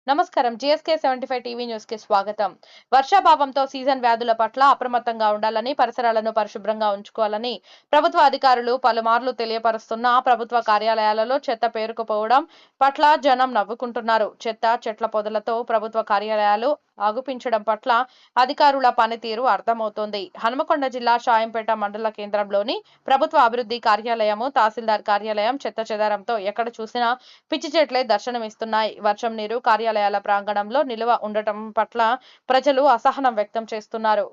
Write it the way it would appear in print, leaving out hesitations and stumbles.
నమస్కారం. GSK 75 TV news కి స్వాగతం. వర్షాభావంతో సీజన్ వ్యాధుల పట్ల అప్రమత్తంగా ఉండాలని, పరిసరాలను పరిశుభ్రంగా ఉంచుకోవాలని ప్రభుత్వ అధికారులు పలుమార్లు తెలియపరుస్తున్నా ప్రభుత్వ కార్యాలయాలలో చెత్త పేరుకుపోవడం పట్ల జనం నవ్వుకుంటున్నారు. చెట్ల పొదలతో ప్రభుత్వ కార్యాలయాలు ఆగుపించడం పట్ల అధికారుల పనితీరు అర్థమవుతోంది. హనుమకొండ జిల్లా షాయంపేట మండల కేంద్రంలోని ప్రభుత్వ అభివృద్ధి కార్యాలయము, తహసీల్దార్ కార్యాలయం చెత్తాచెదారంతో ఎక్కడ చూసినా పిచ్చి చెట్లే దర్శనమిస్తున్నాయి. వర్షం నీరు కార్యాలయాల ప్రాంగణంలో నిలువ ఉండటం పట్ల ప్రజలు అసహనం వ్యక్తం చేస్తున్నారు.